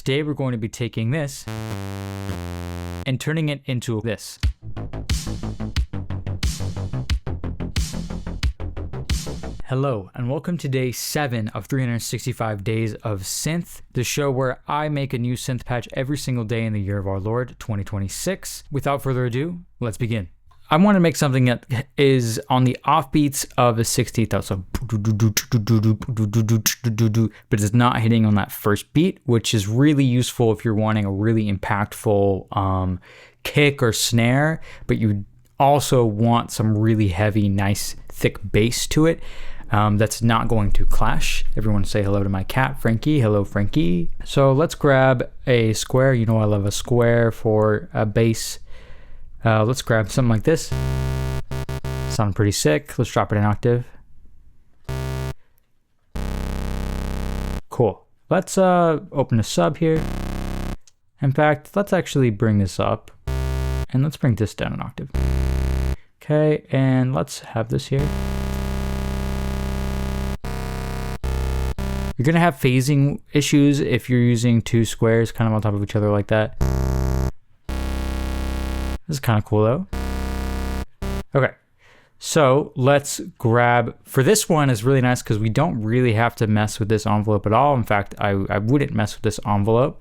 today we're going to be taking this and turning it into this. Hello, and welcome to day 7 of 365 Days of Synth, the show where I make a new synth patch every single day in the year of our Lord, 2026. Without further ado, let's begin. I want to make something that is on the offbeats of a 16th note, so but it's not hitting on that first beat, which is really useful if you're wanting a really impactful kick or snare, but you also want some really heavy, nice, thick bass to it. That's not going to clash. Everyone say hello to my cat, Frankie. Hello, Frankie. So let's grab a square. You know I love a square for a bass. Let's grab something like this. Sound pretty sick. Let's drop it an octave. Cool. Let's open a sub here. In fact, let's actually bring this up. And let's bring this down an octave. Okay, and let's have this here. You're gonna have phasing issues if you're using two squares kind of on top of each other like that. This is kind of cool though. Okay, so let's grab, for this one is really nice because we don't really have to mess with this envelope at all. In fact, I wouldn't mess with this envelope.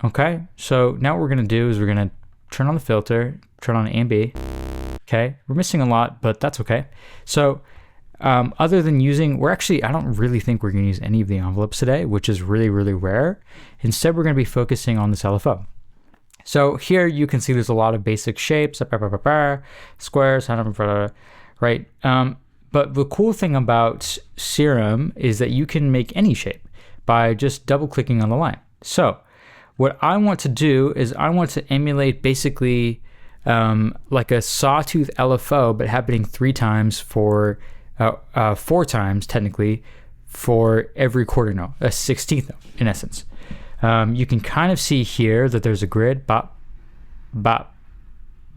Okay, so now what we're gonna do is we're gonna turn on the filter, turn on A and B. Okay, we're missing a lot, but that's okay. So other than using, I don't really think we're gonna use any of the envelopes today, which is really, really rare. Instead, we're gonna be focusing on this LFO. So here you can see there's a lot of basic shapes, squares, right? But the cool thing about Serum is that you can make any shape by just double clicking on the line. So what I want to do is I want to emulate basically like a sawtooth LFO, but happening 4 times technically for every quarter note, a 16th note in essence. You can kind of see here that there's a grid, bop, bop,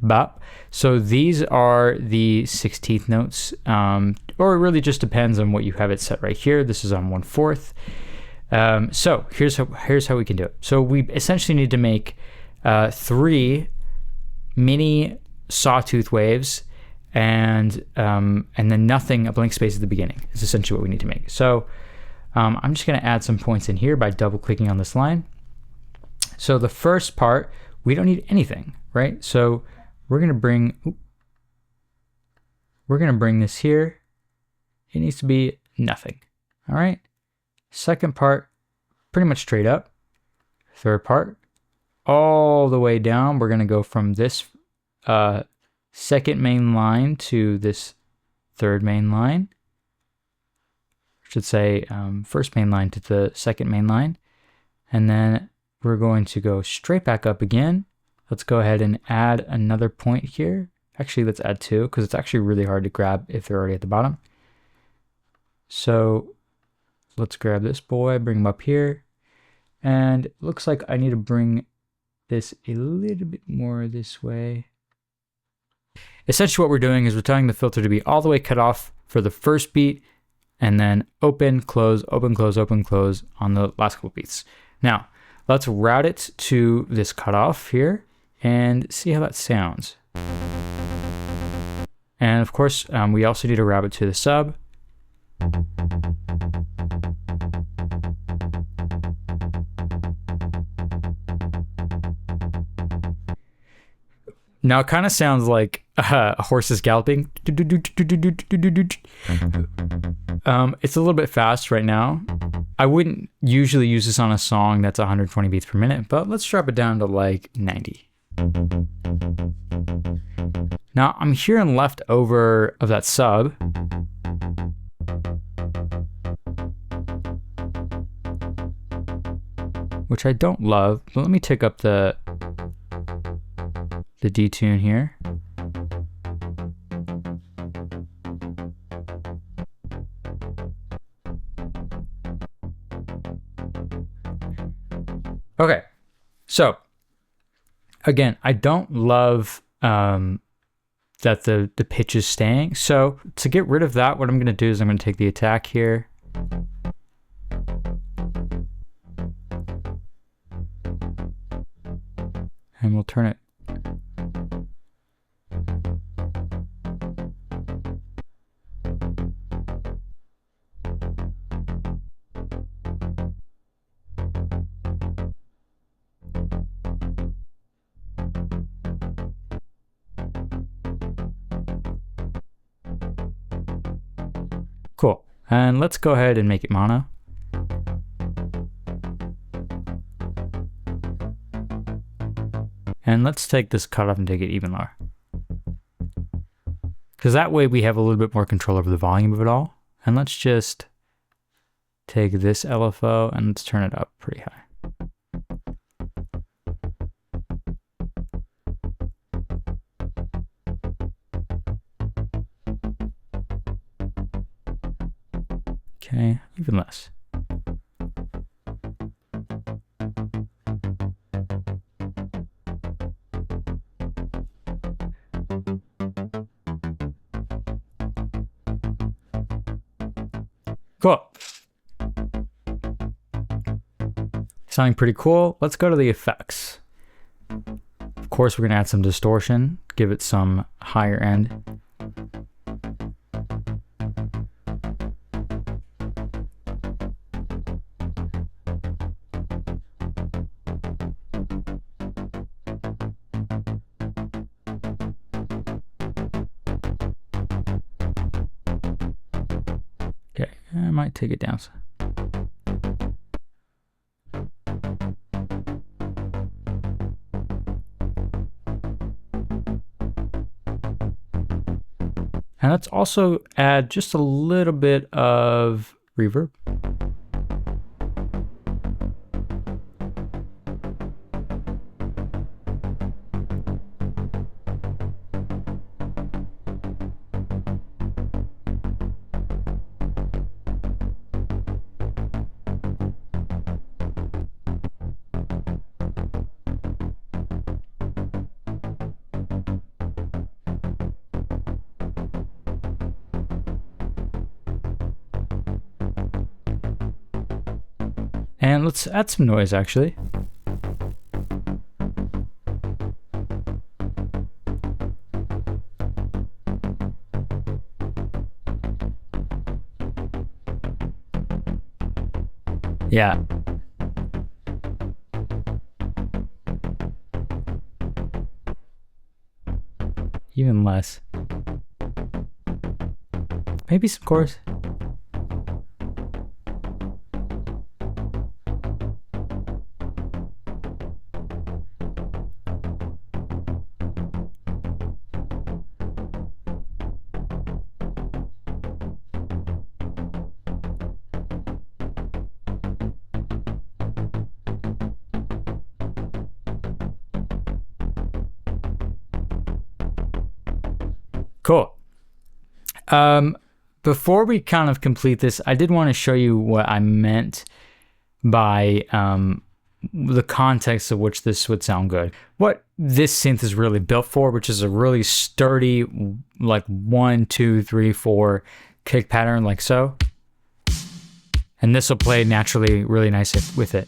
bop. So these are the 16th notes, or it really just depends on what you have it set right here. This is on 1/4. So here's how we can do it. So we essentially need to make 3 mini sawtooth waves and then nothing, a blank space at the beginning is essentially what we need to make. So I'm just going to add some points in here by double clicking on this line. So the first part, we don't need anything, right? So we're going to bring this here. It needs to be nothing. All right. Second part, pretty much straight up. Third part, all the way down. We're going to go from this second main line to this third main line. I should say first main line to the second main line. And then we're going to go straight back up again. Let's go ahead and add another point here. Actually, let's add 2 because it's actually really hard to grab if they're already at the bottom. So let's grab this boy, bring him up here. And it looks like I need to bring this a little bit more this way. Essentially what we're doing is we're telling the filter to be all the way cut off for the first beat and then open, close, open, close, open, close on the last couple beats. Now, let's route it to this cutoff here and see how that sounds. And of course, we also need to route it to the sub. Now it kind of sounds like a horse is galloping. It's a little bit fast right now. I wouldn't usually use this on a song that's 120 beats per minute, but let's drop it down to like 90. Now I'm hearing leftover of that sub. Which I don't love, but let me take up the detune here. Okay, so again, I don't love that the pitch is staying. So to get rid of that, what I'm going to do is I'm going to take the attack here. and we'll turn it. Cool. And let's go ahead and make it mono. And let's take this cutoff and take it even lower. Because that way we have a little bit more control over the volume of it all. And let's just take this LFO and let's turn it up pretty high. Okay, even less. Cool. Sounding pretty cool. Let's go to the effects. Of course, we're going to add some distortion, give it some higher end. Okay, I might take it down. And let's also add just a little bit of reverb. And let's add some noise actually. Yeah. Even less. Maybe some chorus. Cool. Before we kind of complete this, I did want to show you what I meant by the context of which this would sound good. What this synth is really built for, which is a really sturdy, like 1, 2, 3, 4 kick pattern, like so. And this will play naturally really nice with it.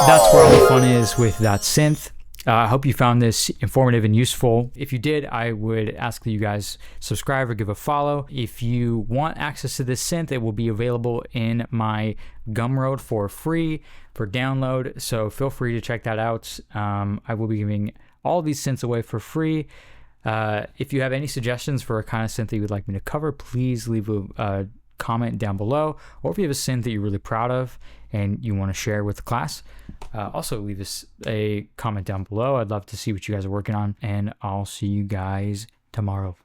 That's where all the fun is with that synth. I hope you found this informative and useful. If you did, I would ask that you guys subscribe or give a follow. If you want access to this synth, it will be available in my Gumroad for free for download. So feel free to check that out. I will be giving all these synths away for free. If you have any suggestions for a kind of synth that you would like me to cover, please leave a comment down below. Or if you have a synth that you're really proud of and you want to share with the class, also leave us a comment down below. I'd love to see what you guys are working on, and I'll see you guys tomorrow.